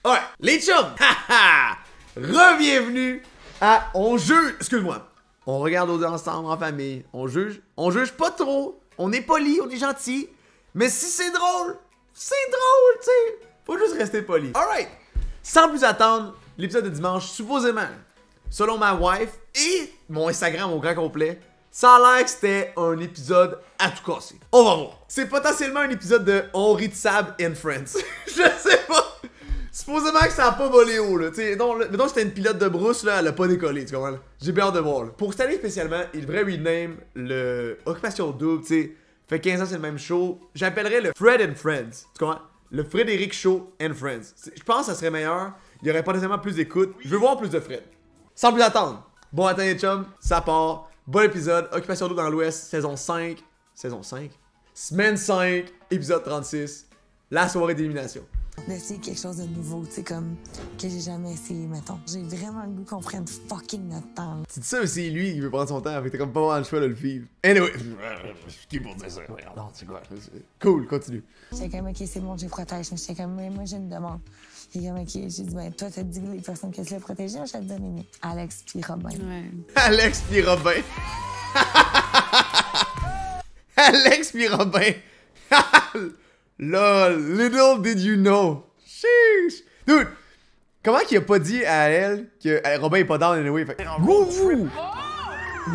Alright, les chums, haha, re-bienvenue à On juge, excuse-moi, on regarde au ensemble en famille, on juge pas trop, on est poli, on est gentil, mais si c'est drôle, tu sais, faut juste rester poli. Alright, sans plus attendre, l'épisode de dimanche, supposément, selon ma wife et mon Instagram au grand complet, ça a l'air que c'était un épisode à tout casser. On va voir. C'est potentiellement un épisode de On rit de Sab and Friends. Je sais pas. Supposément que ça a pas volé haut, là. T'sais, mettons que c'était une pilote de brousse, là, elle a pas décollé, tu comprends? J'ai bien hâte de voir, là. Pour cette année spécialement, il devrait rename le Occupation Double, tu sais. Fait 15 ans, c'est le même show. J'appellerais le Fred and Friends. Tu comprends? Le Frédéric Show and Friends. Je pense que ça serait meilleur. Il y aurait potentiellement plus d'écoute. Je veux voir plus de Fred. Sans plus attendre. Bon matin, les chums. Ça part. Bon épisode. Occupation Double dans l'Ouest, saison 5. Saison 5? Semaine 5, épisode 36. La soirée d'élimination. D'essayer quelque chose de nouveau, tu sais, comme que j'ai jamais essayé, mettons. J'ai vraiment le goût qu'on prenne fucking notre temps. Tu dis ça aussi, lui, il veut prendre son temps, fait que t'as comme pas vraiment le choix de le vivre. Anyway, qui pour dire ça? Non, c'est quoi? Cool, continue. J'étais comme, ok, c'est bon, j'ai protège. Mais j'étais comme, moi, j'ai une demande. J'ai comme, ok, j'ai dit, ben, toi, t'as dit les personnes que tu l'as protégées, je vais te donner mieux. Alex puis Robin. Ouais. Alex puis Robin. Alex puis Robin. Lol, little did you know. Sheesh. Dude, comment qu'il a pas dit à elle que Robin est pas down anyway? Fait Gourou!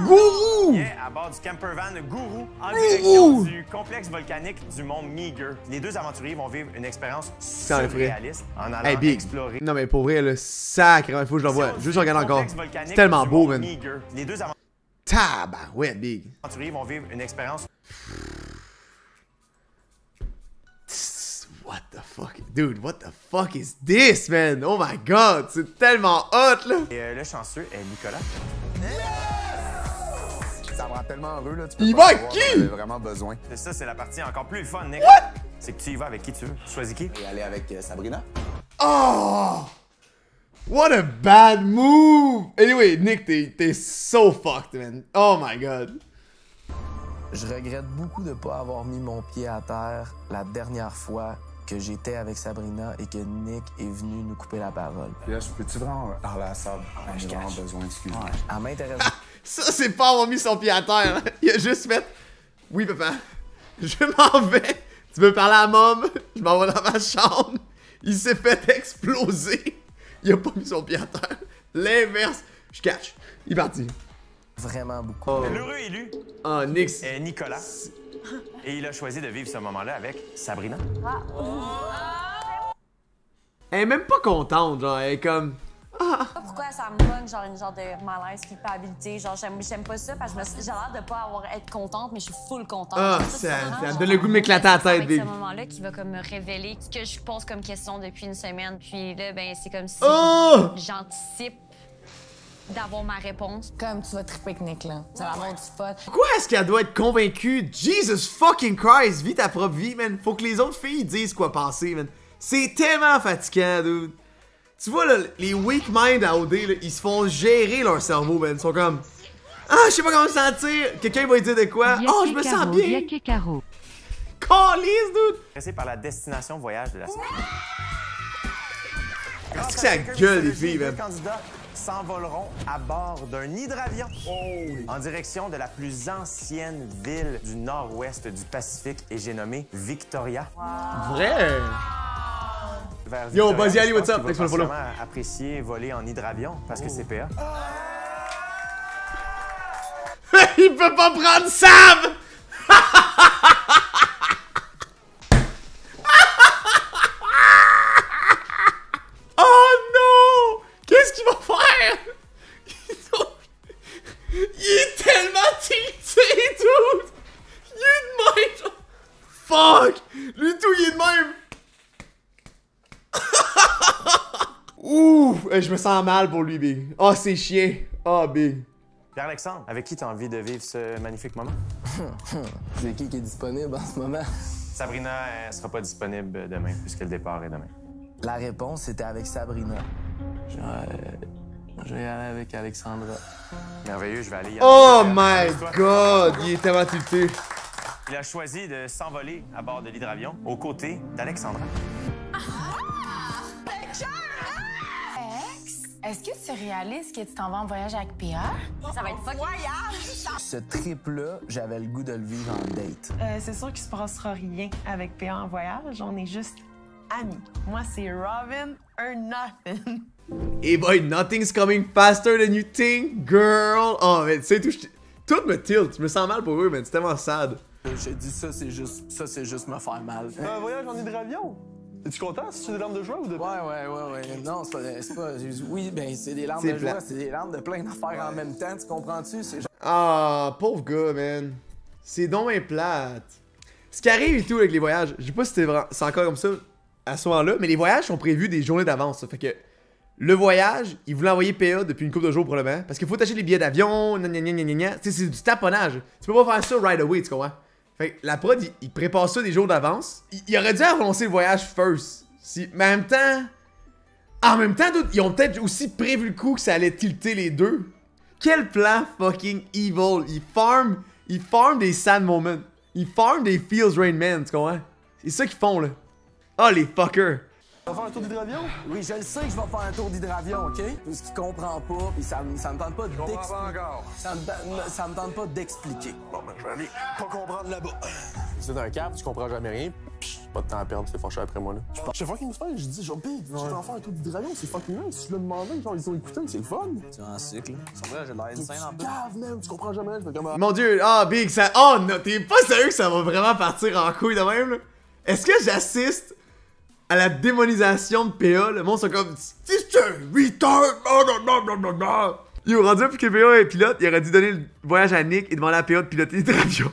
Gourou! Yeah, à bord du campervan Gourou en direction du complexe volcanique du mont Meager. Les deux aventuriers vont vivre une expérience surréaliste en allant explorer. Non mais pour vrai, le sacré, il faut que je le voie. Juste regarde encore. C'est tellement beau, man. Les deux Tabarouette, big. aventuriers vont vivre une expérience. What the fuck? Dude, what the fuck is this, man? Oh my god, c'est tellement hot, là! Et le chanceux est Nicolas. Ça me rend tellement heureux, là. Tu Il peux pas va savoir, qui? j'en ai vraiment besoin. Et ça, c'est la partie encore plus fun, Nick. What? C'est que tu y vas avec qui tu veux. Tu choisis qui? Et aller avec Sabrina. Oh! What a bad move! Anyway, Nick, t'es so fucked, man. Oh my god. Je regrette beaucoup de ne pas avoir mis mon pied à terre la dernière fois que j'étais avec Sabrina et que Nick est venu nous couper la parole. Là, peux-tu vraiment parler à Sab? J'ai vraiment besoin, excuse-moi. Elle m'intéresse. Ça, c'est pas avoir mis son pied à terre. Il a juste fait. Oui, papa. Je m'en vais. Tu veux parler à Mom? Je m'en vais dans ma chambre. Il s'est fait exploser. Il a pas mis son pied à terre. L'inverse. Je catch. Il est parti. Vraiment beaucoup. Oh, L'heureux élu Nick. est Nicolas. Et il a choisi de vivre ce moment-là avec Sabrina. Elle est même pas contente, genre. Elle est comme. Pourquoi ça me donne genre une genre de malaise, culpabilité, genre j'aime pas ça parce que j'ai l'air de pas être contente mais je suis full contente. Ah, ça me donne le goût de m'éclater à la tête, avec baby. ce moment-là qui va comme me révéler ce que je pose comme question depuis une semaine puis là ben c'est comme si j'anticipe d'avoir ma réponse. Comme tu vas triper avec Nick, là. Ça va avoir du fun. Pourquoi est-ce qu'elle doit être convaincue? Jesus fucking Christ, vis ta propre vie, man. Faut que les autres filles disent quoi penser, man. C'est tellement fatigant, dude. Tu vois, là, les weak mind à OD, là, ils se font gérer leur cerveau, man. Ils sont comme... Ah, je sais pas comment me sentir. Quelqu'un va lui dire de quoi? Oh, je me sens bien. Calice, dude. Intéressé par la destination voyage de la semaine. Est-ce que ça gueule, les filles, Les man? deux candidats s'envoleront à bord d'un hydravion en direction de la plus ancienne ville du nord-ouest du Pacifique et j'ai nommé Victoria. Vrai? Vers Yo, Victoria, Buzzy Ali, je what's pense up? qu'il Thanks for the follow. va forcément apprécier voler en hydravion parce que c'est PA. Il peut pas prendre Sam! Oh non! Qu'est-ce qu'il va faire? Il est tellement tilté, dude! Il est de même! Fuck! Lui tout, il est de même! Ouh! Je me sens mal pour lui, Big. Oh, c'est chiant. Oh, Big. Pierre-Alexandre, avec qui tu as envie de vivre ce magnifique moment? C'est qui est disponible en ce moment? Sabrina, elle sera pas disponible demain puisque le départ est demain. La réponse c'était avec Sabrina. Je vais aller avec Alexandra. Merveilleux, je vais aller y aller. Oh my god! Il est tellement tilté. Il a choisi de s'envoler à bord de l'hydravion aux côtés d'Alexandra. Est-ce que tu réalises que tu t'en vas en voyage avec PA? Ça va être fucking... Ce trip-là, j'avais le goût de le vivre en date. C'est sûr qu'il se passera rien avec PA en voyage. On est juste amis. Moi, c'est Robin or nothing. Hey boy, nothing's coming faster than you think, girl. Oh, mais tu sais, tout me tilt. Je me sens mal pour eux, man. C'est tellement sad. J'ai dit ça, c'est juste me faire mal. Un voyage en hydravion? Es-tu content si c'est des larmes de joie ou de... Ouais. Non, c'est pas... Oui, ben c'est des larmes de joie, c'est des larmes de plein d'affaires en même temps, tu comprends-tu? Ah, pauvre gars, man. C'est donc bien plate. Ce qui arrive et tout avec les voyages, je sais pas si c'est encore comme ça à ce moment-là, mais les voyages sont prévus des journées d'avance. Ça fait que le voyage, ils voulaient envoyer PA depuis une couple de jours probablement, parce qu'il faut t'acheter les billets d'avion, c'est du taponnage. Tu peux pas faire ça right away, tu comprends? Fait que la prod, il prépare ça des jours d'avance. Il aurait dû annoncer le voyage first. Mais en même temps, ils ont peut-être aussi prévu le coup que ça allait tilter les deux. Quel plan fucking evil. Ils farm des sad moments. Ils farm des feels Rain Man, tu comprends? C'est ça qu'ils font là. Oh les fuckers. Tu vas faire un tour d'hydravion? Oui, je le sais que je vais faire un tour d'hydravion, OK? Ce qu'il comprend pas, pis ça me tente pas d'expliquer. Ça me tente pas d'expliquer. Bon, ben, je vais aller pas comprendre là-bas. C'est un cap, tu comprends jamais rien, pis pas de temps à perdre, c'est fâché après moi, là. Je sais fucking super, je dis, genre, big, tu vas en faire un tour d'hydravion, c'est fucking nice. Si je le demandais, genre, ils ont écouté, c'est le fun. Tu es en cycle. C'est vrai, j'ai l'air insane en plus. Cave, man, tu comprends jamais, je fais comme... Mon dieu, big, ça... Oh non, t'es pas sérieux que ça va vraiment partir en couille de même, là? Est-ce que j'assiste à la démonisation de PA? Le monde sont comme... C'est un retard! Non. Yo, rendu là, puis que PA est pilote, il aurait dû donner le voyage à Nick et demander à PA de piloter l'hydravion.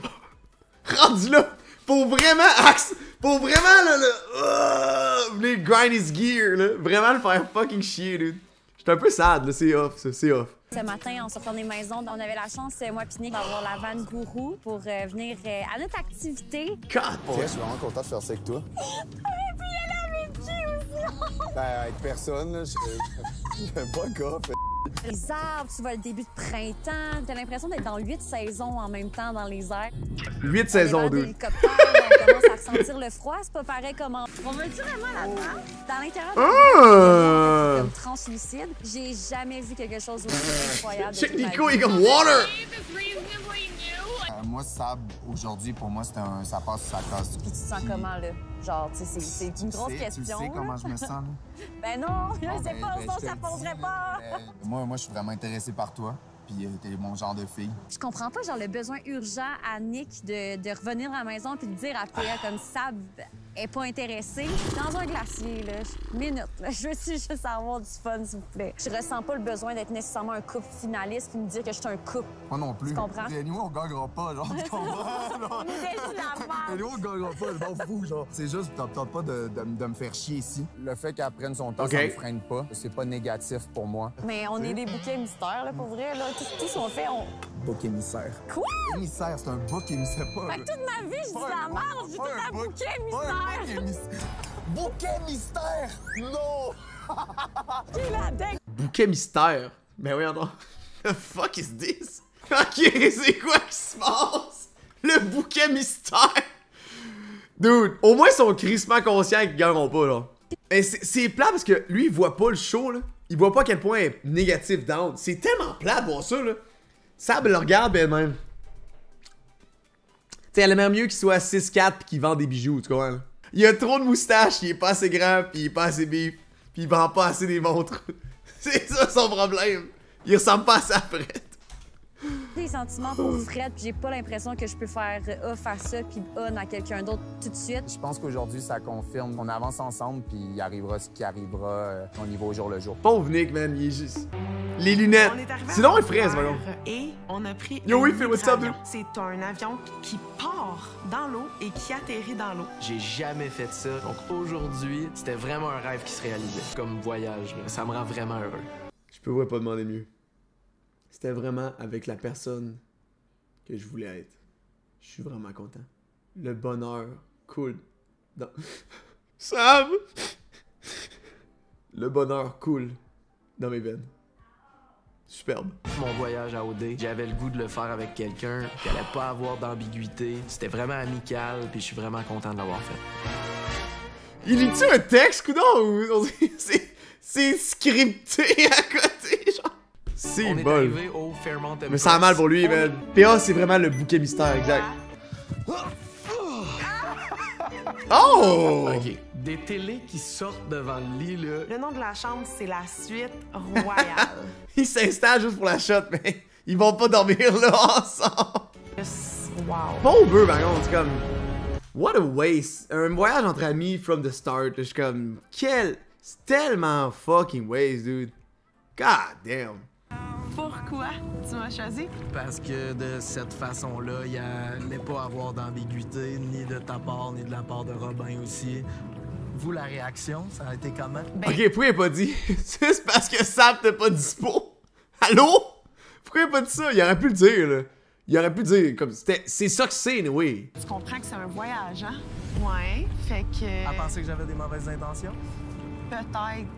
Rendu là, pour vraiment venir grind his gear, là. Vraiment le faire fucking chier, dude. J'étais un peu sad, là, c'est off, ça, c'est off. Ce matin, en sortant des maisons, on avait la chance, moi et Nick, d'avoir la van Gourou pour venir à notre activité. God! Je suis vraiment content de faire ça avec toi. T'aurais pu y aller avec qui aussi? Ben, avec personne, là, j'aime pas le gars. Les arbres, tu vois le début de printemps. T'as l'impression d'être dans 8 saisons en même temps dans les airs. 8 saisons 2. On commence à ressentir le froid. C'est pas pareil comme en... On va-tu vraiment là-dedans? Dans l'intérieur, comme translucide. J'ai jamais vu quelque chose aussi incroyable. Check Nico, il est comme water! Moi, Sab, aujourd'hui, pour moi, ça passe sur sa case. Puis tu te sens comment, là? Genre, tu sais, c'est une grosse question. Tu sais comment je me sens, là? Ben non, je sais pas, sinon ça poserait pas. Moi, je suis vraiment intéressé par toi. Puis t'es mon genre de fille. Je comprends pas, genre, le besoin urgent à Nick de revenir à la maison puis de dire à PA comme Sab est pas intéressée. Dans un glacier, là, minute, là, je veux juste avoir du fun, s'il vous plaît. Je ressens pas le besoin d'être nécessairement un couple finaliste puis me dire que je suis un couple. Moi non plus. Tu comprends? Nous, on gagnera pas, genre, tu comprends? On est déjà la nous, on gagnera pas, je m'en fous, genre. C'est juste, t'as pas de me faire chier ici. Le fait qu'elle prenne son temps, ça me freine pas. C'est pas négatif pour moi. Mais on est des bouquets mystères, là, pour vrai, là. Tout ce qu'on fait, on... Bouc émissaire. Quoi? Émissaire, c'est un bouc émissaire pas. Fait que toute ma vie, je dis la merde, j'ai tout un bouquet mystère. Bouquet mystère! Non! J'ai la dingue. Bouquet mystère? Ben oui, attends. The fuck is this? Ok, c'est quoi qui se passe? Le bouquet mystère! Dude, au moins ils sont crissement conscients qu'ils gagneront pas, là. Mais c'est plat parce que lui, il voit pas le show, là. Il voit pas à quel point elle est négatif down. C'est tellement plat de voir ça, là. Sab le regarde elle-même. Tu sais, elle aimerait mieux qu'il soit 6'4 pis qu'il vend des bijoux, tu comprends? Là? Il a trop de moustaches, il est pas assez grand pis il est pas assez bif, pis il vend pas assez des montres. C'est ça son problème. Il ressemble pas à sa frette. Des sentiments pour Fred, puis j'ai pas l'impression que je peux faire off à ça puis on à quelqu'un d'autre tout de suite. Je pense qu'aujourd'hui, ça confirme qu'on avance ensemble, puis il arrivera ce qui arrivera au niveau au jour le jour. Pauvre Nick, man, il est juste... Les lunettes. C'est donc une fraise, voilà. Et on a pris Yo, oui, what's up, dude? C'est un avion qui part dans l'eau et qui atterrit dans l'eau. J'ai jamais fait ça. Donc aujourd'hui, c'était vraiment un rêve qui se réalisait. Comme voyage, ça me rend vraiment heureux. Je peux pas demander mieux. C'était vraiment avec la personne que je voulais être. Je suis vraiment content. Le bonheur coule dans... Sam! Le bonheur coule dans mes veines. Superbe. Mon voyage à OD, j'avais le goût de le faire avec quelqu'un qui allait pas avoir d'ambiguïté. C'était vraiment amical, puis je suis vraiment content de l'avoir fait. Il lit-tu un texte, coudonc? C'est scripté à côté? C'est On est bol. arrivé au Fairmont Mais ça a mal pour lui, man. PA, c'est vraiment le bouquet mystère, exact. Oh! Ok. Des télés qui sortent devant le lit, là. Le nom de la chambre, c'est la suite royale. Ils s'installent juste pour la shot, mais ils vont pas dormir là ensemble. Wow. Pauvre, par contre, c'est comme... What a waste. Un voyage entre amis from the start. Je suis comme... Quel... C'est tellement fucking waste, dude. God damn. Pourquoi tu m'as choisi? Parce que de cette façon-là, il allait pas avoir d'ambiguïté, ni de ta part, ni de la part de Robin aussi. Vous, la réaction, ça a été comment? Ok, pourquoi il a pas dit? C'est parce que Sam t'es pas dispo. Allô? Pourquoi il a pas dit ça? Il aurait pu le dire, là. Il aurait pu dire, comme, c'est ça que c'est, oui. Tu comprends que c'est un voyage, hein? Ouais, fait que... Elle pensait que j'avais des mauvaises intentions? Peut-être.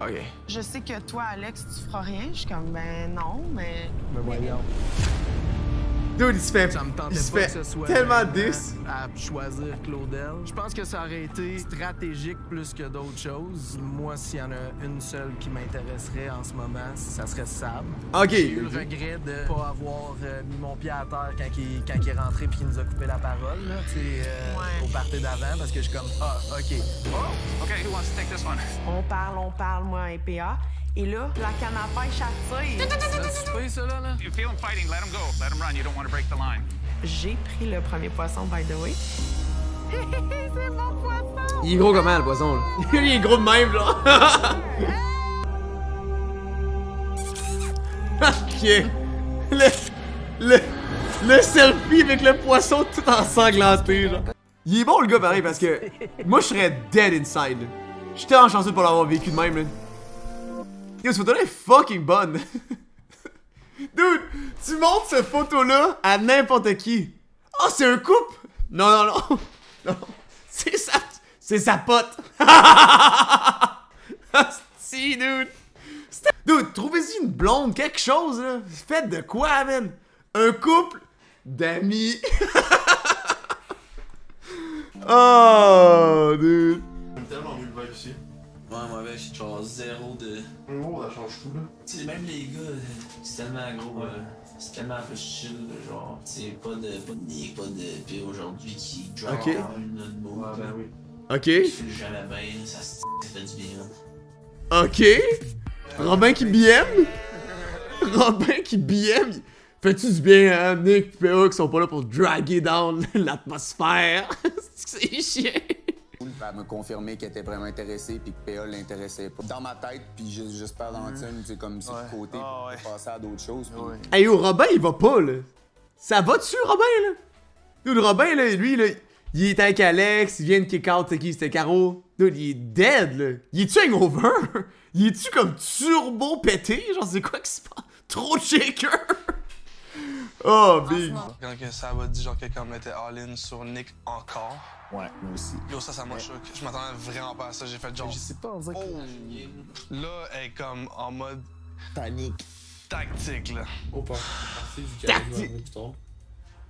Ok. Je sais que toi, Alex, tu feras rien. Je suis comme, ben non, mais... Mais voyons. Dude, il se fait, Ça me tentait il se pas fait que ce soit tellement vraiment 10. à choisir Claudel. Je pense que ça aurait été stratégique plus que d'autres choses. Moi, s'il y en a une seule qui m'intéresserait en ce moment, ça serait Sam. Ok. J'ai eu le regret de pas avoir mis mon pied à terre quand il est rentré puis qu'il nous a coupé la parole, là, au party d'avant, parce que je suis comme, ah, ok. Oh, okay, who wants to take this one? On parle, moi et PA. Et là, la canne à pêche attire. T'as souper, ça, là? You feel him fighting, let him go. Let him run, you don't want to break the line. J'ai pris le premier poisson, by the way. C'est mon poisson! Il est gros comment, le poisson, là? Il est gros de même, genre. Ok. Le selfie avec le poisson tout ensanglanté, genre. Il est bon, le gars, pareil, parce que moi, je serais dead inside, là. Je suis tellement chanceux de pas l'avoir vécu de même, là. Yo, cette photo-là est fucking bonne. Dude, tu montres cette photo-là à n'importe qui. Oh, c'est un couple? Non. Non. C'est sa pote. Si, dude. Dude, trouvez-y une blonde, quelque chose, là. Faites de quoi, man? Un couple d'amis. Oh, dude. Tellement mieux le vibe ici. Ouais, moi, avec, j'ai genre zéro de. Oh, ça change tout, là. Tu sais, même les gars, c'est tellement gros, c'est tellement un peu chill, genre, tu sais, pas de Nick, pas de P aujourd'hui qui drop Ok. une autre mot. Ouais, ben oui. Ok. Qui fait jamais bien, ça fait du bien. Ok. Robin qui BM? Robin qui BM? Fais-tu du bien, hein, Nick et PA qui sont pas là pour draguer down l'atmosphère? C'est chiant. Elle m'a confirmé qu'elle était vraiment intéressée puis que PA l'intéressait pas. Dans ma tête, puis j'espère dans la tienne, c'est comme c'est de côté pour passer à d'autres choses. Puis... Hey yo, Robin il va pas là. Ça va dessus Robin là? Dude, Robin là, lui là, il est avec Alex, il vient de kick out, c'est qui? C'était Caro. Dude, il est dead là. Il est-tu hangover? Il est-tu comme turbo pété? Genre c'est quoi qui se passe? Trop de shaker! Oh big! Quand que ça va dire genre quelqu'un mettait all-in sur Nick encore. Ouais, moi aussi. Yo, ça m'a choqué. Je m'attendais vraiment pas à ça. J'ai fait genre. Je sais pas, on dirait que... Là, elle est comme en mode. Panique. Tactique, là. Oh, parfait, vu qu'elle va plus tard.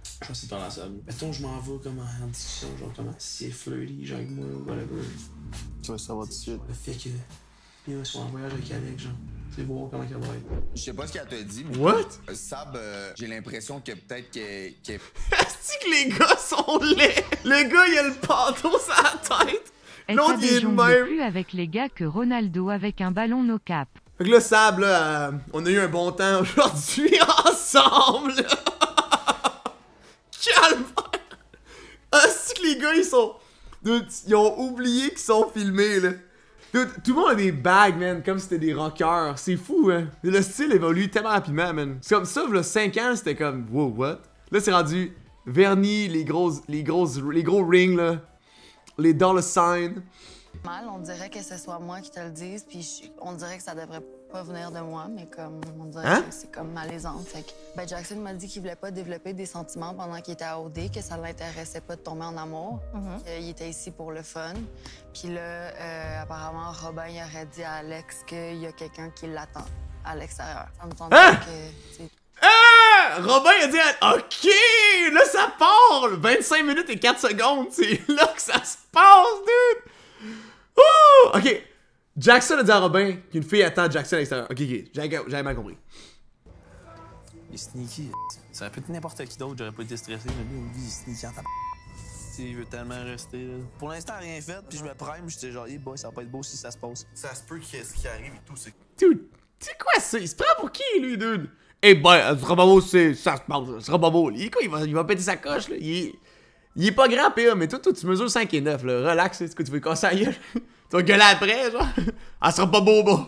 Je pense que c'est dans la salle. Mettons, je m'en vais comme en discussion, genre comment si c'est flirty, genre avec moi ou whatever. Tu vas savoir tout de suite. Le fait que. Yo, soit en voyage avec Alex, genre. C'est voir comment elle va être. Je sais pas ce qu'elle t'a dit, mais. What? Sab, j'ai l'impression que peut-être qu'elle. Est-ce que les gars sont laids? Le gars, il a le pantalon sur la tête. L'autre, il est de même. plus avec les gars que Ronaldo avec un ballon no cap. Fait que là, Sab, là, on a eu un bon temps aujourd'hui ensemble. Calme. Est-ce que les gars, ils ont oublié qu'ils sont filmés, là. Dude, tout le monde a des bags, man, comme si c'était des rockers. C'est fou, hein. Le style évolue tellement rapidement, man. C'est comme ça, là, 5 ans, c'était comme, wow, what? Là, c'est rendu vernis, les gros rings, là. Les dollar signs. Mal, on dirait que ce soit moi qui te le dise, puis on dirait que ça devrait pas venir de moi, mais comme on dirait que c'est comme malaisant. Fait que ben Jackson m'a dit qu'il voulait pas développer des sentiments pendant qu'il était à OD, que ça l'intéressait pas de tomber en amour. Il était ici pour le fun. Puis là, apparemment, Robin il aurait dit à Alex qu'il y a quelqu'un qui l'attend à l'extérieur. Ça me semble que... Robin a dit, OK, là, ça part! 25 minutes et 4 secondes, c'est là que ça se passe, dude! Ouh! OK, Jackson a dit à Robin qu'une fille attend Jackson à l'extérieur. Ok, j'avais mal compris. Il est sneaky. Ça aurait pu être n'importe qui d'autre, j'aurais pas été stressé, mais lui, il est sneaky en tabac. Il veut tellement rester, là. Pour l'instant, rien fait, puis je me prime, j'étais genre, hey boy, ça va pas être beau si ça se passe. Ça se peut qu'il y ait ce qui arrive et tout, c'est. Dude, c'est quoi ça? Il se prend pour qui, lui, dude? Eh ben, ce sera pas beau, ça se passe, ce sera pas beau. Il est quoi? Il va péter sa coche, là. Il est pas grand, PA, mais toi, tu mesures 5 et 9, là. Relax, c'est ce que tu veux casser la gueule. Tu vas gueuler après, genre. Elle sera pas beau, bon.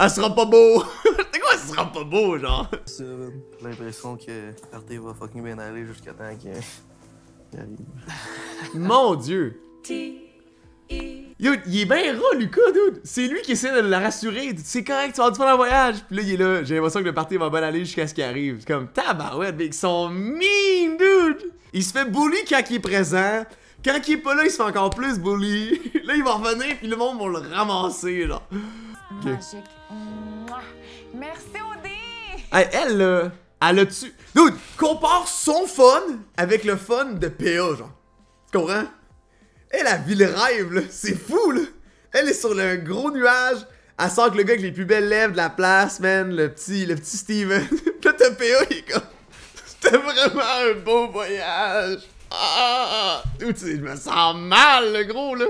Elle sera pas beau. C'est quoi, ce sera pas beau, genre? J'ai l'impression que Arte va fucking bien aller jusqu'à temps qu'il arrive. Mon Dieu. Yo, il est bien ras, Lucas, dude. C'est lui qui essaie de la rassurer. C'est correct, tu vas avoir du fun en voyage. Puis là, il est là. J'ai l'impression que le party va bien aller jusqu'à ce qu'il arrive. C'est comme, tabarouette, mais ils sont mean, dude. Il se fait bully quand il est présent. Quand il est pas là, il se fait encore plus bully. Là, il va revenir, puis le monde va le ramasser, genre. Okay. Magique. Mouah. Merci, Odé! Hey, elle, là, elle a tué. Dude, compare son fun avec le fun de PA, genre. Tu comprends? Elle a vu le rêve, là. C'est fou, là. Elle est sur le gros nuage. Elle sort que le gars avec les plus belles lèvres de la place, man. Le petit Steven. Là, t'as PA, il est comme. C'était vraiment un beau voyage. Ah! Dude, je me sens mal, le gros, là.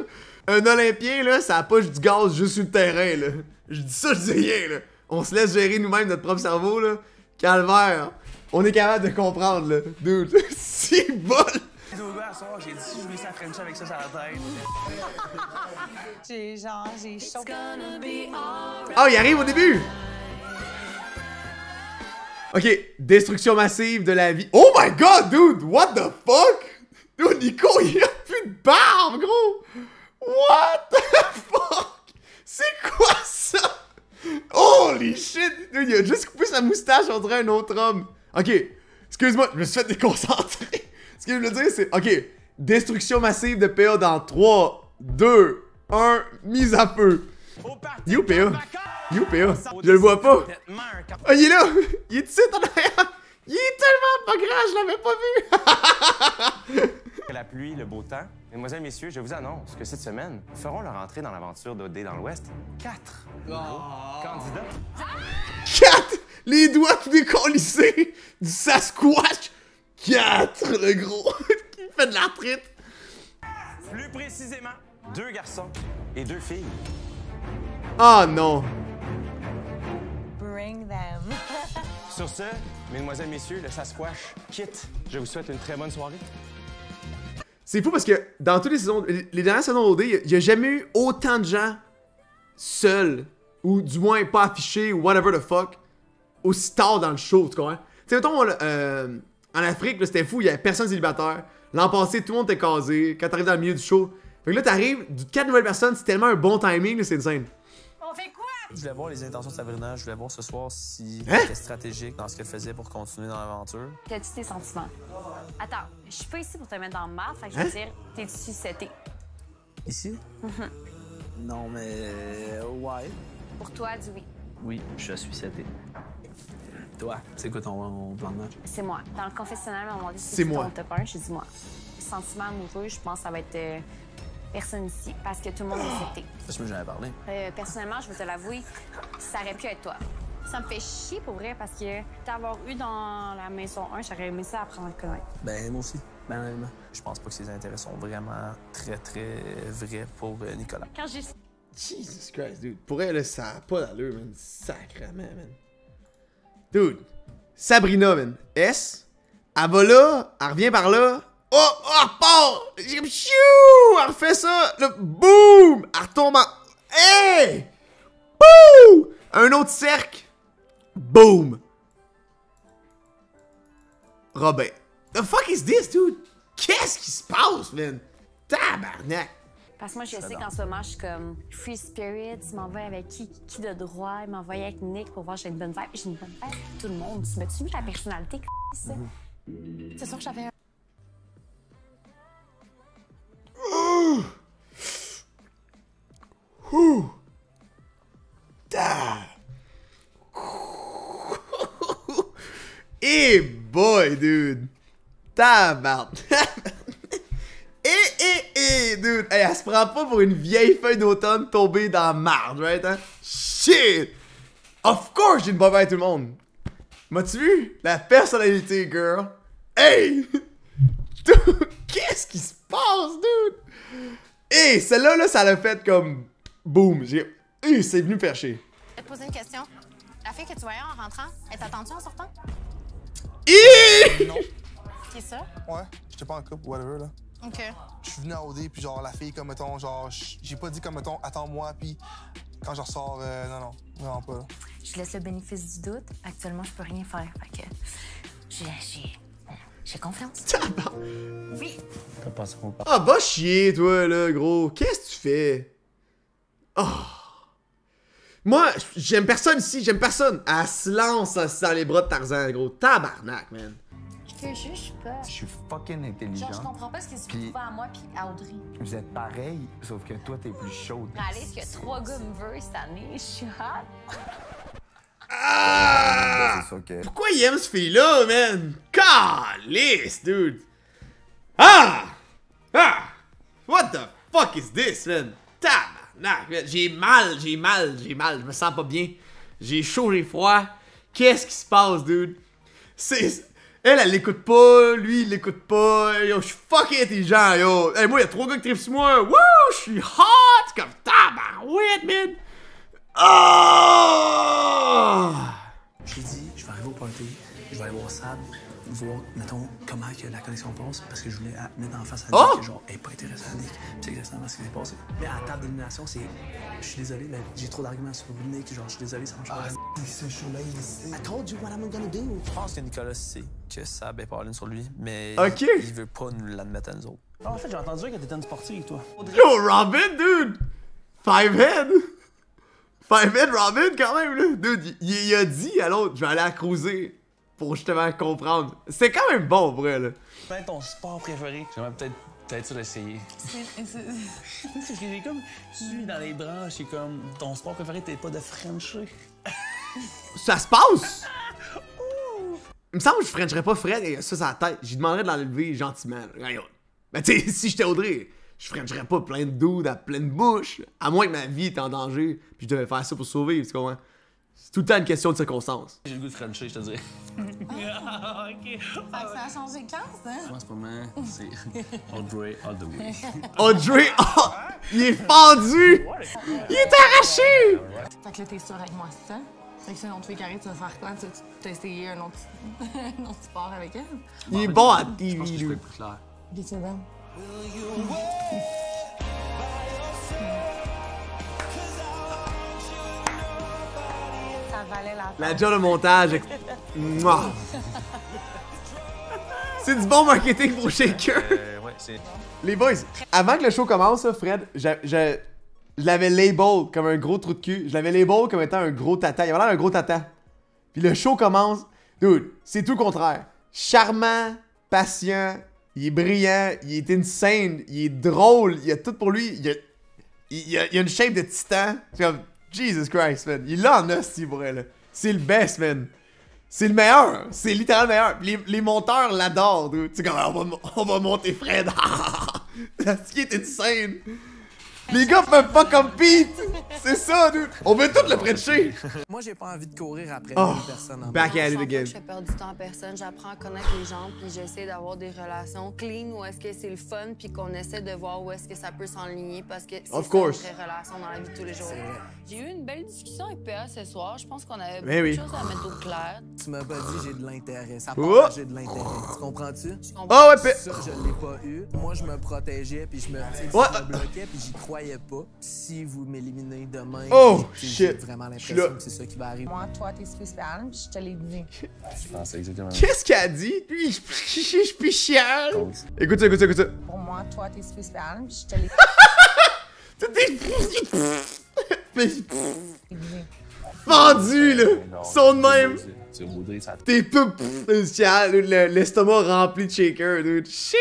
Un Olympien, là, ça poche du gaz juste sur le terrain, là. Je dis ça, je dis rien, là. On se laisse gérer nous-mêmes notre propre cerveau, là. Calvaire. On est capable de comprendre, là. Dude, c'est bol. J'ai dit si je réussis à French avec ça sur la tête. J'ai chaud. Oh, il arrive au début! Ok, destruction massive de la vie. Oh my god, dude! What the fuck? Dude, Nico, il a plus de barbe, gros! What the fuck? C'est quoi ça? Holy shit! Dude, il a juste coupé sa moustache, on dirait un autre homme. Ok, excuse-moi, je me suis fait déconcentrer. Ce que je veux dire, c'est... Ok, destruction massive de PA dans 3, 2, 1, mise à feu. You PA. You PA. Je le vois pas. Ah, il est là. Il est ici, en arrière. Il est tellement pas grand, je l'avais pas vu. La pluie, le beau temps. Mesdemoiselles, messieurs, je vous annonce que cette semaine, feront leur entrée dans l'aventure d'Odé dans l'Ouest 4 candidats. 4! Les doigts tout décollissés du Sasquatch. 4, le gros, qui fait de l'arthrite. Plus précisément, 2 garçons et 2 filles. Oh non. Bring them. Sur ce, mesdemoiselles, messieurs, le Sasquatch quitte. Je vous souhaite une très bonne soirée. C'est fou parce que dans toutes les saisons, les dernières saisons d'OD, il n'y a jamais eu autant de gens seuls, ou du moins pas affichés, ou whatever the fuck, aussi tard dans le show, tu comprends? Tu sais, mettons, en Afrique, c'était fou, il y avait personne célibataire. L'an passé, tout le monde était casé. Quand t'arrives dans le milieu du show. Fait que là, t'arrives, 4 nouvelles personnes, c'est tellement un bon timing, c'est insane. On fait quoi? Je voulais voir les intentions de Sabrina, je voulais voir ce soir si elle était stratégique dans ce qu'elle faisait pour continuer dans l'aventure. T'as-tu tes sentiments? Attends, je suis pas ici pour te mettre dans le mal, fait que je veux dire, t'es-tu seté? Ici? Non, mais... ouais. Pour toi, dis oui. Oui, je suis seté. Toi, c'est quoi ton plan de match? C'est moi. Dans le confessionnal, à un moment donné, c'est moi. Ton top 1, j'ai dit moi. Sentiment amoureux, je pense que ça va être personne ici, parce que tout le monde est seté. Parce que j'en avais parlé. Personnellement, je vais te l'avouer, ça aurait pu être toi. Ça me fait chier pour vrai, parce que t'avoir eu dans la maison 1, j'aurais aimé ça apprendre à le connaître. Ben, moi aussi, honnêtement. Je pense pas que ses intérêts sont vraiment très, très vrais pour Nicolas. Quand j'ai... Jesus Christ, dude. Pour elle, ça a pas d'allure, man. Sacrément, man. Dude. Sabrina, man. S. Elle va là, elle revient par là. Oh, elle repart! Elle refait ça! Là, boum! Elle retombe en... Hey! Boum! Un autre cercle. Boum! Robin. The fuck is this, dude? Qu'est-ce qui se passe, man? Tabarnak! Parce que moi, je sais qu'en ce moment, je suis comme free spirit. Tu m'envoies avec qui de droit? Il m'envoie avec Nick pour voir si j'ai une bonne vibe. J'ai une bonne vibe avec tout le monde. Tu me tues ta personnalité, ça? C'est sûr que j'avais un... Hey boy, dude! Tabarnak! Dude! dude! Hey, elle se prend pas pour une vieille feuille d'automne tombée dans la marde, right, hein? Shit! Of course, j'ai une bonne avec tout le monde! M'as-tu vu? La personnalité, girl! Hey! Dude, qu'est-ce qui se passe, dude? Hey, celle-là, là, ça l'a fait comme... Boom! Hey, c'est venu percher. Je vais te poser une question. La fille que tu voyais en rentrant, elle t'attend-tu en sortant? Hi! Non. Qui est ça? Ouais, j'étais pas en couple, whatever, là. OK. Je suis venu à OD, puis genre, la fille, comme, mettons, genre, j'ai pas dit, comme, mettons, attends-moi, puis quand je ressors, non, vraiment pas, là. Je laisse le bénéfice du doute. Actuellement, je peux rien faire. Fait que j'ai confiance. Oui. T'as passé mon Ah, va chier, toi, là, gros. Qu'est-ce que tu fais? Oh. Moi, j'aime personne ici, j'aime personne. Elle se lance dans les bras de Tarzan, gros. Tabarnak, man. Je te juge pas. Je suis fucking intelligent. Genre, je comprends pas ce qui se Puis- trouve à moi puis à Audrey. Vous êtes pareil, sauf que toi, t'es plus chaude. Réalise que 3 gars me veulent cette année. Je suis hot. Ah! C'est sûr que... Pourquoi il aime ce fille-là, man? Calice, dude. Ah! Ah! What the fuck is this, man? Tabarnak, man. J'ai mal. Je me sens pas bien. J'ai chaud, j'ai froid. Qu'est-ce qui se passe, dude? Elle l'écoute pas, lui, il l'écoute pas. Yo, je suis fucking intelligent, yo. Hey, moi, y'a 3 gars qui trippent sur moi. Wouh, je suis hot comme tabarouette, man. Oh! J'ai dit, je vais arriver au party, je vais aller voir Sab, voir, mettons, comment que la connexion passe, parce que je voulais mettre en face à Nick, Oh! que genre, elle est pas intéressée à Nick. Puis c'est exactement ce qui s'est passé. Mais à la table d'élimination, c'est, je suis désolé, mais j'ai trop d'arguments sur Nick, genre, je suis désolé, ça marche pas. Ce show-là, il est... I told you what I'm gonna do. Je pense que Nicolas sait que Sab est pas ligne sur lui, mais Ok. il veut pas nous l'admettre à nous autres. Ah, en fait, j'ai entendu que t'étais une sportive, toi. Yo, Robin, dude! Fivehead! Fivehead Robin, quand même, là! Dude, il a dit à l'autre, je vais aller à cruiser pour justement comprendre. C'est quand même bon, pour elle, là. Peut-être ton sport préféré. J'aimerais peut-être ça l'essayer. C'est que j'ai comme su dans les branches, c'est comme ton sport préféré, t'es pas de Frencher. Ça se passe! Il me semble que je frencherais pas Fred et ça, c'est la tête. J'y demanderais de l'enlever gentiment. Regarde. Mais tu sais, si j'étais Audrey, je frencherais pas plein de dudes à pleine bouche. À moins que ma vie était en danger, puis je devais faire ça pour survivre, tu comprends? C'est tout le temps une question de circonstances. J'ai le goût de Frencher, je te dirais. OK. Ça a changé de classe, hein? Moi, en ce moment, c'est Audrey all the way. Audrey, oh, il est fendu! Il est arraché! Fait que là, t'es sûr avec moi, c'est ça? Fait que sinon, tous les carrés, tu vas faire quoi? Tu as essayé un autre, un autre sport avec elle? Il est bon à TV, Je pense que je peux dude. être plus clair. Dis-tu donc? Ça valait la peine. La job de montage. Mouah. C'est du bon marketing pour Shaker. Ouais, c'est... Les boys, avant que le show commence, là, Fred, je l'avais label comme un gros trou de cul. Je l'avais label comme étant un gros tata. Il avait l'air d'un gros tata. Puis le show commence. Dude, c'est tout le contraire. Charmant, patient, il est brillant, il est insane, il est drôle, il a tout pour lui. Il a une shape de titan. C'est comme, Jesus Christ, man. Il est là en hostie pour elle. C'est le best, man. C'est le meilleur. C'est littéralement le meilleur. Les monteurs l'adorent, dude. C'est comme, on va monter Fred. Ce qui est insane. Les gars peuvent pas compete. C'est ça, dude. On veut tout le Frencher. Moi, j'ai pas envie de courir après Oh, une personne en back at it Je again. fais perdre du temps à personne. J'apprends à connaître les gens, puis j'essaie d'avoir des relations clean où est-ce que c'est le fun, puis qu'on essaie de voir où est-ce que ça peut s'enligner, parce que c'est ça, Of course. une vraie relation dans la vie de tous les jours. J'ai eu une belle discussion avec PA ce soir. Je pense qu'on avait Mais beaucoup oui. de choses à mettre au clair. Tu m'as pas dit j'ai de l'intérêt. Ça Oh! part j'ai de l'intérêt. Tu comprends-tu? Ah ouais, Ça, je l'ai pas eu. Moi, je me protégeais, puis je me, tu sais, Ouais. je me bloquais, puis j'y croyais pas. Si vous m'éliminez demain, Oh, j'ai shit. vraiment Je suis l'impression là. que c'est ça qui va arriver. Moi, toi, t'es spécial, puis je te l'ai dit. Je pensais exactement. Qu'est-ce qu'elle a dit? Puis, je suis chial. Écoute ça, écoute ça, écoute ça. Pour moi, toi, t'es spécial, puis je te l'ai Vendu, là. Son de même. C'est Audrey, ça... T'es peu spécial, dude. L'estomac rempli de shaker, dude. Chiche.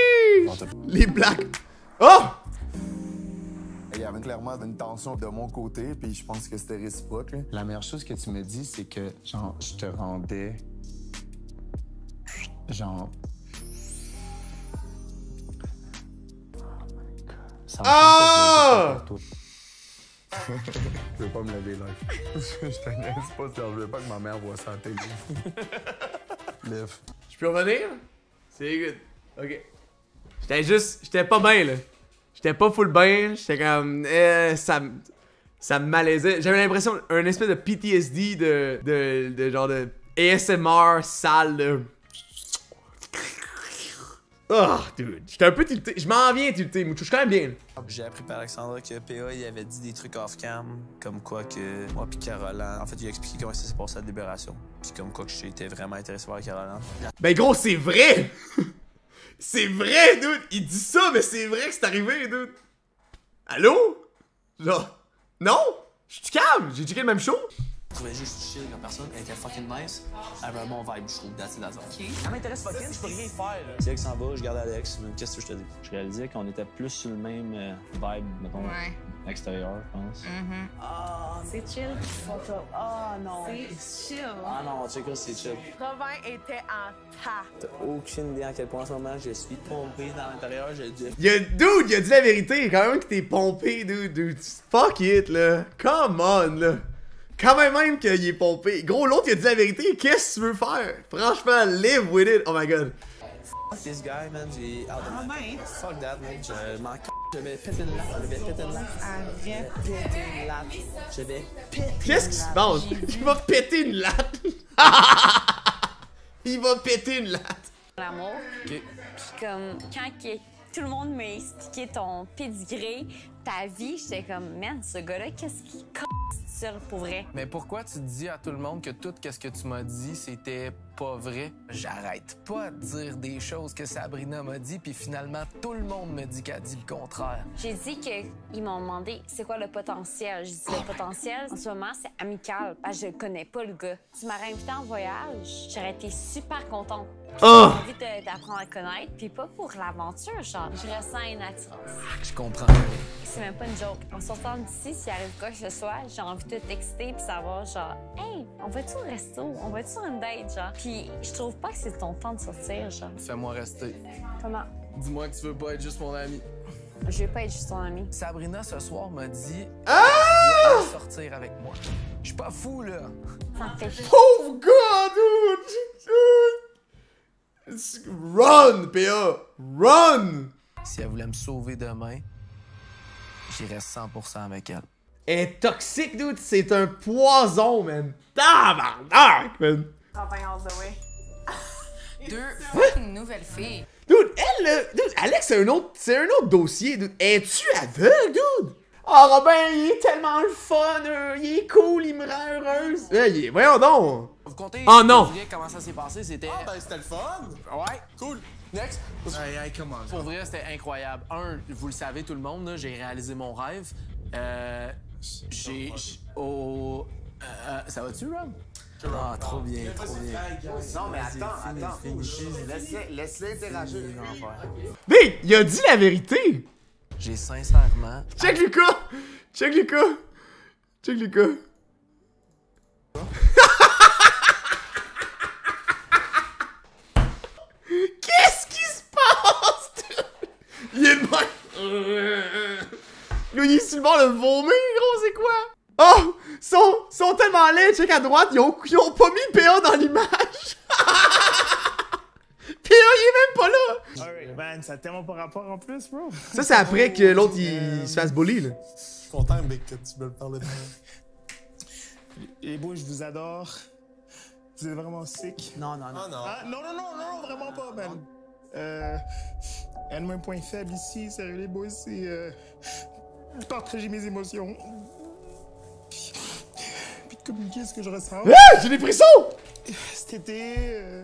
Les blacks. Oh! Il y avait clairement une tension de mon côté, puis je pense que c'était réciproque. Là. La meilleure chose que tu me dis, c'est que, genre, je te rendais... Genre... Ça me Ah! tente pas, je veux pas me lever live. Je te niaise pas, je veux pas que ma mère voit ça à la télé. Lève. Je peux revenir? C'est good. Ok. J'étais pas bien là. J'étais pas full bien. J'étais comme. Ça me malaisait. J'avais l'impression un espèce de PTSD de genre de ASMR sale de. Oh, dude. J'étais un peu tilté. Je m'en viens tilté. Je suis quand même bien. J'ai appris par Alexandra que PA, il avait dit des trucs off-cam, comme quoi que moi puis Caroline, en fait, il a expliqué comment ça s'est passé à la Libération, puis comme quoi que j'étais vraiment intéressé par Caroline. Ben gros, c'est vrai! C'est vrai, dude! Il dit ça, mais c'est vrai que c'est arrivé, dude! Allô? Genre, non? Je suis calme, j'ai checké le même show. Je trouvais juste chill comme personne, elle était fucking nice. Elle avait un bon vibe, je trouve, that's it. Ça m'intéresse fucking, je peux rien faire, là. Si Alex s'en va, je garde Alex, mais qu'est-ce que je te dis? Je réalisais qu'on était plus sur le même vibe, mettons, extérieur, je pense. Ah, c'est chill. Ah non. C'est chill. Ah non, check ça, c'est chill. Robin était en tas. T'as aucune idée à quel point en ce moment je suis pompé dans l'intérieur, j'ai dit. Il a dit la vérité, quand même que t'es pompé, dude. Fuck it, là. Come on, là. Quand même qu'il est pompé. Gros, l'autre, il a dit la vérité. Qu'est-ce que tu veux faire? Franchement, live with it. Oh my god. Fuck this guy, man. J'ai. Fuck that, man. Je m'en c***. Je vais péter une latte. Je vais péter une latte. Arrête. Péter une latte. Je vais péter. Qu'est-ce qui se passe? Il va péter une latte. Il va péter une latte. L'amour. Ok. Puis comme, quand tout le monde m'a expliqué ton pédigré, ta vie, j'étais comme, man, ce gars-là, qu'est-ce qu'il sur pour vrai? Mais pourquoi tu dis à tout le monde que tout ce que tu m'as dit, c'était pas vrai? J'arrête pas de dire des choses que Sabrina m'a dit, puis finalement, tout le monde me dit qu'elle dit le contraire. J'ai dit qu'ils m'ont demandé c'est quoi le potentiel. J'ai dit le potentiel, en ce moment, c'est amical. Parce que je le connais pas, le gars. Tu m'aurais invité en voyage, j'aurais été super contente. J'ai envie d'apprendre à connaître, puis pas pour l'aventure, genre, je ressens une attirance. Je comprends. C'est même pas une joke. En sortant d'ici, s'il arrive quoi que ce soit, j'ai envie de te texter puis savoir, genre, hey, on va-tu au resto? On va-tu sur une date, genre? Puis je trouve pas que c'est ton temps de sortir, genre. Fais-moi rester. Comment? Dis-moi que tu veux pas être juste mon ami. Je veux pas être juste ton ami. Sabrina, ce soir, m'a dit sortir avec moi. Je suis pas fou, là. Ça me fait chier. Oh god, dude! Run, PA! Run! Si elle voulait me sauver demain, j'irais 100% avec elle. Elle est toxique, dude. C'est un poison, man. Tabarnak, man. Robin all the way. Deux fucking nouvelles filles. Dude, elle, là, dude, Alex, c'est un autre dossier, dude. Es-tu aveugle, dude? Ah, Robin, il est tellement le fun, il est cool, il me rend heureuse. Voyons donc. Vous comptez, oh non. Comment ça s'est passé, c'était... Ah, ben c'était le fun. Ouais. Cool. Next. Hey, come on. Pour vrai, c'était incroyable. Vous le savez, tout le monde, j'ai réalisé mon rêve. Ça va-tu, Rob? Ah, trop bien, trop bien. Non, mais attends. Laisse-le interagir. Big, il a dit la vérité. J'ai sincèrement... Check Lucas. Qu'est-ce qui se passe? Il est de même. Lui, il est sur le bord de vomir, gros, c'est quoi? Oh! Sont tellement laids, check à droite, ils ont pas mis PA dans l'image! PA, il est même pas là! Alright, man, ça a tellement pas rapport en plus, bro! Ça, c'est après que l'autre, il se fasse bully, là. Je suis content, mec, que tu me parles de moi. Les boys, je vous adore. Vous êtes vraiment sick. Non. Non, vraiment pas, man. Un de mes points faibles ici, sérieux, les boys, c'est partager mes émotions. Puis de communiquer ce que je ressens. Ah, j'ai des frissons! Cet été,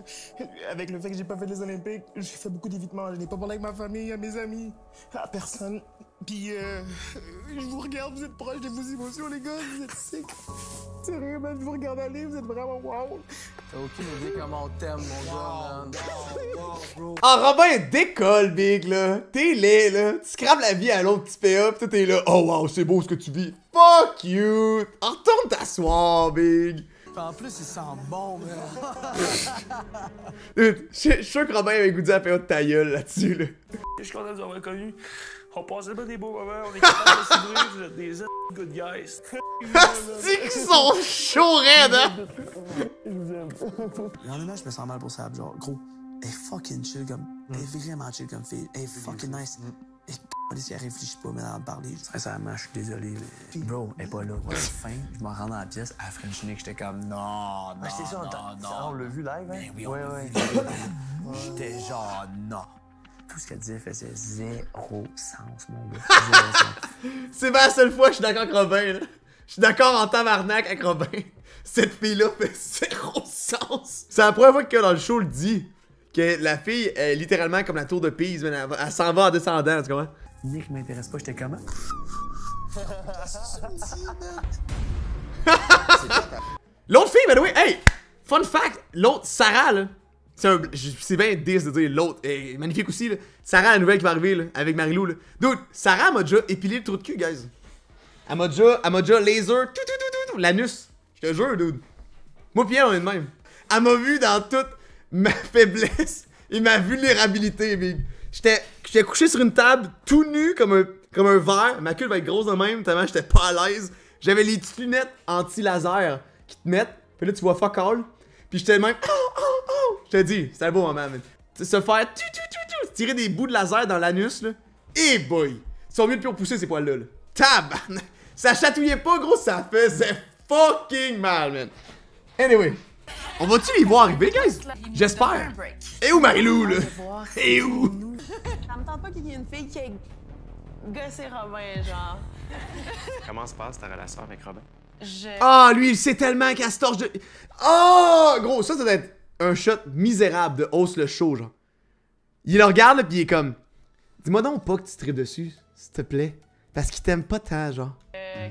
avec le fait que j'ai pas fait les Olympiques, j'ai fait beaucoup d'évitements. Je n'ai pas parlé avec ma famille, à mes amis, à personne. Puis, je vous regarde, vous êtes proches de vos émotions, les gars, vous êtes sick. Sérieux, man, je vous regarde aller, vous êtes vraiment wow. T'as aucune idée comment on t'aime, mon gars, man. Ah, Robin, décolle, Big, là. T'es laid, là. Tu scrapes la vie à l'autre petit PA, pis toi, t'es là. Oh, wow, c'est beau ce que tu vis. Fuck you! Retourne t'asseoir, Big. En plus, il sent bon, man. Dude, je suis sûr que Robin avait goûté à la PA de ta gueule là-dessus, là. Je suis content de vous avoir connu. On passait pas des beaux moments, on est capable de s'ouvrir, vous êtes des good guys. C'est qu'ils sont chauds raides, hein? Honnêtement, je me sens mal pour ça. Genre, gros, elle est fucking chill comme. Elle est vraiment chill comme fille. Elle est fucking nice. Et si elle réfléchit pas, mais d'en parler. Sincèrement, je suis désolé, mais. Bro, elle est pas là. À la fin, je m'en rends dans la pièce, à French Nick, j'étais comme non, non. c'est ça, on l'a vu live, hein? Ben oui, on l'a vu. J'étais genre non. Tout ce qu'elle disait faisait zéro sens, mon gars. Zéro sens. C'est bien la seule fois que je suis d'accord avec Robin, là. Je suis d'accord en tabarnak avec Robin. Cette fille-là fait zéro sens. C'est la première fois que dans le show, le dit que la fille est littéralement comme la tour de Pise, elle s'en va en descendant, tu comprends? Nick m'intéresse pas, j'étais comment? L'autre fille, by the way, hey! Fun fact, l'autre, Sarah, là. C'est bien 10 de dire l'autre. est magnifique aussi, là. Sarah, la nouvelle qui va arriver, là, avec Marilou, là. Dude, Sarah m'a déjà épilé le trou de cul, guys. Elle m'a déjà laser, l'anus. Je te jure, dude. Moi pis elle, on est de même. Elle m'a vu dans toute ma faiblesse et ma vulnérabilité, big. J'étais couché sur une table, tout nu, comme un verre. Ma queue va être grosse de même, tellement j'étais pas à l'aise. J'avais les petites lunettes anti-laser qui te mettent. Puis là, tu vois fuck all. Puis j'étais de même. Je te dis, c'était un beau moment, man. Se faire tirer des bouts de laser dans l'anus, là. Eh boy! Ils sont mieux de plus repousser ces poils-là, là. Tabarnak! Ça chatouillait pas, gros, ça faisait fucking mal, man. Anyway. On va-tu les voir arriver, guys? J'espère. Et où Marilou, là? Et où? Ça me tente pas qu'il y ait une fille qui ait gossé Robin, genre. Comment se passe ta relation avec Robin? Ah, lui, il sait tellement Castor. Oh, gros, ça doit être un shot misérable de Hausse le show, genre. Il le regarde, là, pis il est comme. Dis-moi donc pas que tu tripes dessus, s'il te plaît. Parce qu'il t'aime pas tant, genre.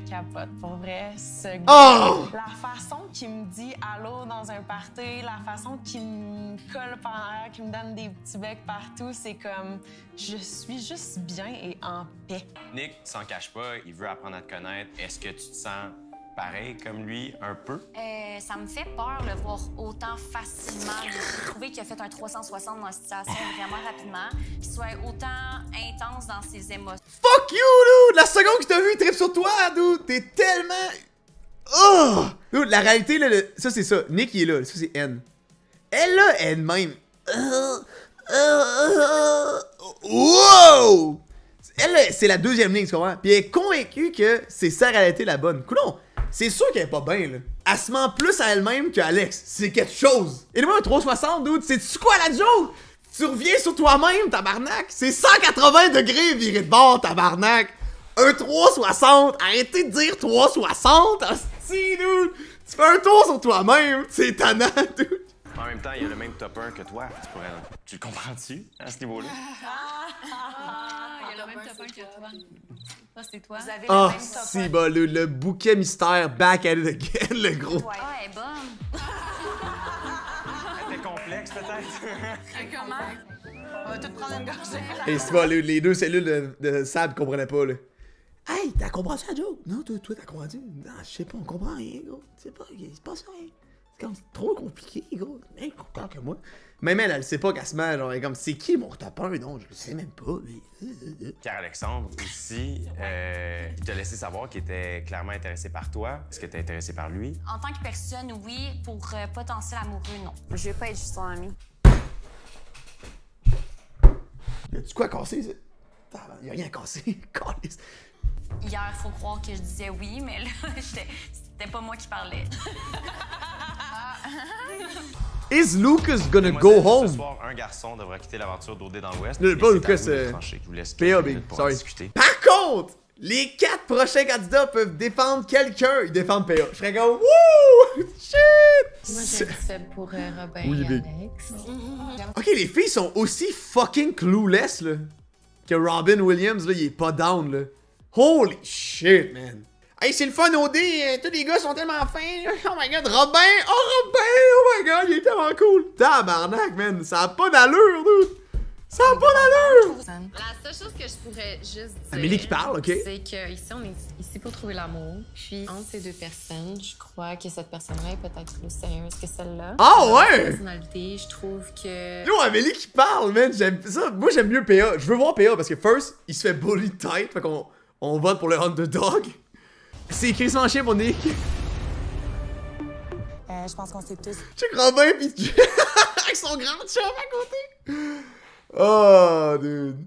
Capote, pour vrai. Ce gars, Oh! la façon qu'il me dit allô dans un party, la façon qu'il me colle par l'arrière, qu'il me donne des petits becs partout, c'est comme. Je suis juste bien et en paix. Nick s'en cache pas, il veut apprendre à te connaître. Est-ce que tu te sens pareil comme lui, un peu? Ça me fait peur de le voir autant facilement. J'ai trouvé qu'il a fait un 360 dans la situation vraiment rapidement. Qu'il soit autant intense dans ses émotions. Fuck you, dude! La seconde que je t'ai vu, il tripe sur toi, dude! T'es tellement. Oh! Dude, la réalité, là, ça c'est ça. Nick, il est là. Ça c'est N. Elle, là, elle-même. Wow! Elle, c'est la deuxième ligne, tu comprends? Puis elle est convaincue que c'est sa réalité la bonne. Coudonc! C'est sûr qu'elle est pas bien, là. Elle se ment plus à elle-même qu'Alex. C'est quelque chose. Et moi, un 360, dude, c'est-tu quoi la joke? Tu reviens sur toi-même, tabarnak. C'est 180 degrés viré de bord, tabarnak. Un 360. Arrêtez de dire 360, hostie, dude. Tu fais un tour sur toi-même. C'est étonnant, dude. En même temps, il y a le même top 1 que toi. Tu le comprends-tu, à ce niveau-là? Il y a le même top 1 que toi. Ça, c'est toi. Vous avez Oh, le même top 1. si, bah, le bouquet mystère, back at it again, le gros. Ah, elle est bonne. Elle était complexe, peut-être? Comment? On va tout prendre une gorgée. Et c'est pas, les deux cellules de Sab comprenaient pas, là. Hey, t'as compris ça, Joe? Non, toi, t'as compris? Non, je sais pas, on comprend rien, gros. C'est pas, il se passe rien. C'est comme trop compliqué, gros. Même encore que moi. Même elle sait pas qu'elle se met, genre, elle est comme, c'est qui mon top 1? Non, je le sais même pas. Pierre-Alexandre aussi, il t'a laissé savoir qu'il était clairement intéressé par toi. Est-ce que t'es intéressé par lui? En tant que personne, oui. Pour potentiel amoureux, non. Je vais pas être juste son ami. Y'a-tu quoi à casser, ça? Y'a rien à casser. Calisse. Hier, faut croire que je disais oui, mais là, c'était pas moi qui parlais. Is Lucas gonna go home? Ce soir, un garçon devra quitter l'aventure d'OD dans l'Ouest. Pas Lucas, PA, big. Sorry. Par contre, les 4 prochains candidats peuvent défendre quelqu'un. Ils défendent PA. Je serais comme, wouh! Shit! Moi, j'ai dit celle pour Robin Oui, et big. Alex. Ok, les filles sont aussi fucking clueless, là. Que Robin Williams, là, il est pas down, là. Holy shit, man. Hey, c'est le fun OD, tous les gars sont tellement fins. Oh my god, Robin, oh my god, il est tellement cool. Tabarnak, man, ça a pas d'allure, dude. Ça a pas d'allure! La seule chose que je pourrais juste dire... Amélie qui parle, OK. C'est qu'ici, on est ici pour trouver l'amour. Puis, entre ces deux personnes, je crois que cette personne-là est peut-être plus sérieuse que celle-là. Ah ouais! Sa personnalité, je trouve que... Yo, Amélie qui parle, man, j'aime ça. Moi, j'aime mieux PA. Je veux voir PA parce que first, il se fait bully tight, fait qu'on vote pour le underdog. C'est écrit sans chien pour Nick. Je pense qu'on sait tous. Check Robin pis avec son grand chum à côté. Oh, dude.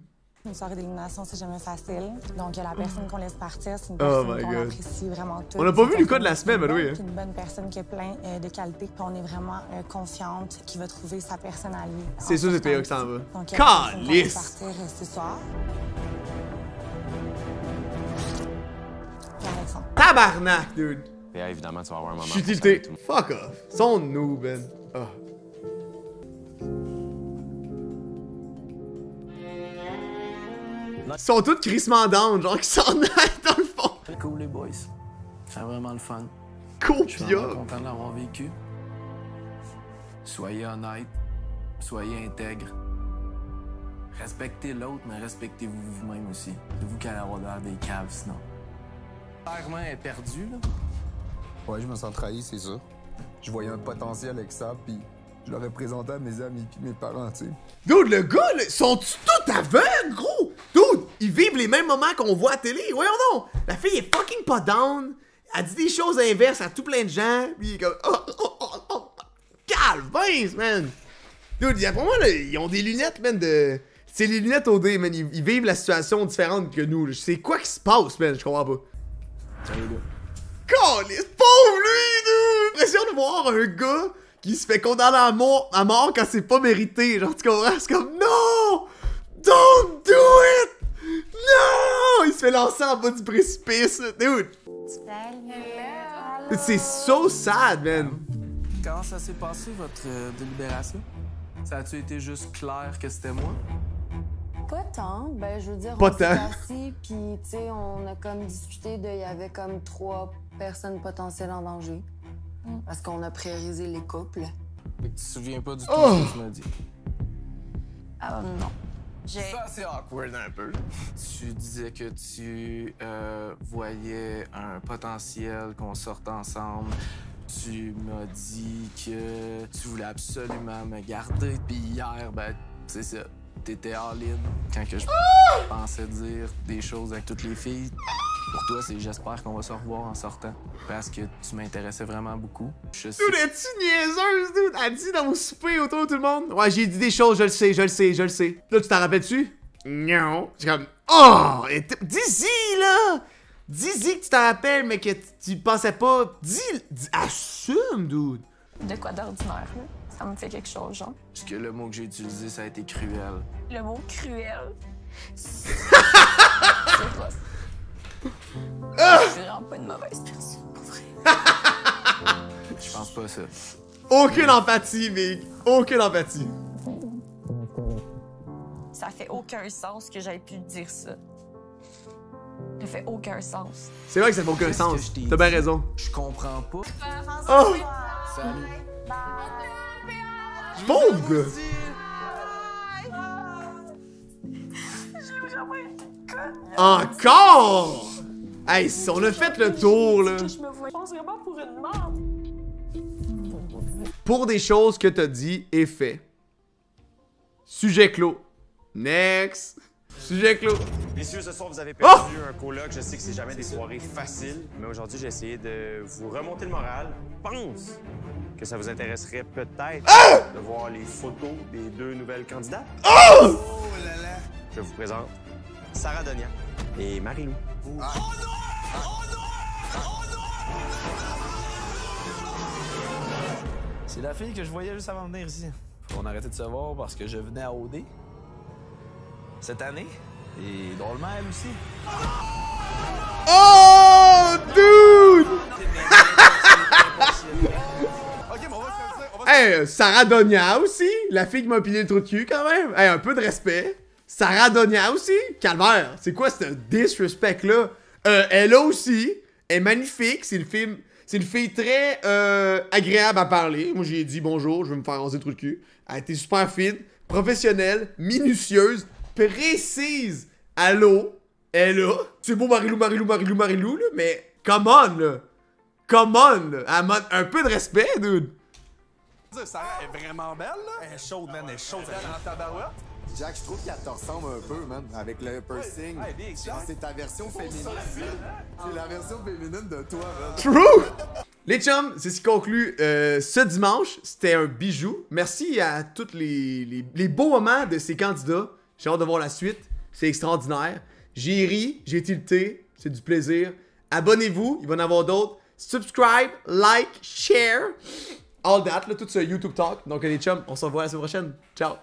Une soirée d'élimination, c'est jamais facile. Donc, la personne qu'on laisse partir, c'est une Oh personne my qu'on God. apprécie vraiment tous. On a pas vu Lucas de la semaine, by the way, hein. C'est une bonne personne qui a plein de qualités, puis on est vraiment confiante qu'il va trouver sa personne à lui. C'est sûr, c'est PA qui s'en va. Donc, la personne qu'on laisse Calice! partir ce soir. Puis Alexandre. Tabarnak, dude. Et évidemment, tu vas avoir un moment. Je suis tilté. Fuck off. Son noob, man. Oh. Ils sont tous crissement down, genre qui s'en aillent dans le fond. C'est cool, les boys. C'est vraiment le fun. Cool, Je suis vraiment content de l'avoir vécu. Soyez honnête. Soyez intègre. Respectez l'autre, mais respectez-vous vous-même aussi. C'est vous qui allez avoir l'air des caves, sinon. Clairement, elle est perdue, là. Ouais, je me sens trahi, c'est sûr. Je voyais un potentiel avec ça, puis je l'aurais présenté à mes amis puis mes parents, tu sais. Dude, le gars, là, sont-tu tous aveugles, gros? Dude, ils vivent les mêmes moments qu'on voit à télé. Voyons donc. La fille est fucking pas down. Elle dit des choses inverses à tout plein de gens. Puis il est comme... Oh. Calvaise, man. Dude, pour moi, là, ils ont des lunettes, man, de... C'est les lunettes OD, man. Ils vivent la situation différente que nous. C'est quoi qui se passe, man? Je comprends pas. Salut, gars. Calice, pauvre lui, dude! Impression de voir un gars qui se fait condamner à mort quand c'est pas mérité. Genre, tu comprends? C'est comme, non! Don't do it! Non! Il se fait lancer en bas du précipice, dude! C'est so sad, man. Comment ça s'est passé, votre délibération? Ça a-tu été juste clair que c'était moi? Pas tant, ben je veux dire, Pas on s'est tant. assis, puis tu sais, on a comme discuté il y avait comme 3 personnes potentielles en danger. Parce qu'on a priorisé les couples. Tu te souviens pas du tout Oh! ce que tu m'as dit? Non. Ça, c'est awkward un peu. Tu disais que tu voyais un potentiel qu'on sorte ensemble. Tu m'as dit que tu voulais absolument me garder. Puis hier, ben, c'est ça. T'étais all-in quand que je pensais dire des choses avec toutes les filles. Pour toi, c'est j'espère qu'on va se revoir en sortant. Parce que tu m'intéressais vraiment beaucoup. Je sais. Dude, es-tu niaiseuse, dude? Elle dit dans mon souper autour de tout le monde. Ouais, j'ai dit des choses, je le sais. Là, tu t'en rappelles-tu? Non. C'est comme, oh! Dis-y, là! Dis-y que tu t'en rappelles, mais que tu pensais pas. Dis, assume, dude. De quoi d'ordinaire, là? Ça me fait quelque chose, genre. Parce que le mot que j'ai utilisé, ça a été cruel. Le mot cruel. C'est rough. Je suis vraiment pas une mauvaise personne, pour vrai. Je pense pas ça. Aucune empathie, mec. Aucune empathie. Ça fait aucun sens que j'aille pu dire ça. Ça fait aucun sens. C'est vrai que ça fait aucun sens. T'as bien raison. Je comprends pas. Oh! Salut. Pauvre gars! Encore! Hey, on a fait le tour, là. Je me pense vraiment pour une merde. Pour des choses que t'as dit et fait. Sujet clos. Next. Sujet clos. Messieurs, ce soir, vous avez perdu un coloc. Je sais que c'est jamais des soirées faciles, mais aujourd'hui, j'ai essayé de vous remonter le moral. Je pense que ça vous intéresserait peut-être de voir les photos des 2 nouvelles candidates. Oh! Là là! Je vous présente Sarah Donia et Marie-Lou. C'est la fille que je voyais juste avant de venir ici. On a arrêté de se voir parce que je venais à OD. Cette année. Et drôlement, elle aussi. Oh, dude! Hey, Sarah Donia aussi, la fille qui m'a pilé le trou de cul quand même. Hey, un peu de respect. Sarah Donia aussi, calvaire. C'est quoi ce disrespect là? Elle aussi, elle est magnifique. C'est une fille très agréable à parler. Moi j'ai dit bonjour, je vais me faire raser le trou de cul. Elle était super fine. professionnelle, minutieuse, précise. Allô? Elle est là. C'est beau Marilou, là, mais come on, là. Come on, là. Un peu de respect, dude. Sarah est vraiment belle, là. Elle est chaude, man. Elle est chaude. Elle est en tabarouette. Jack, je trouve qu'elle te ressemble un peu, man, avec le piercing. C'est ta version féminine. C'est la version féminine de toi, man. True! Les chums, c'est ce qui conclut ce dimanche. C'était un bijou. Merci à tous les beaux moments de ces candidats. J'ai hâte de voir la suite. C'est extraordinaire. J'ai ri, j'ai tilté. C'est du plaisir. Abonnez-vous, il va y en avoir d'autres. Subscribe, like, share. All that, là, tout ce YouTube Talk. Donc les chums, on se revoit la semaine prochaine. Ciao!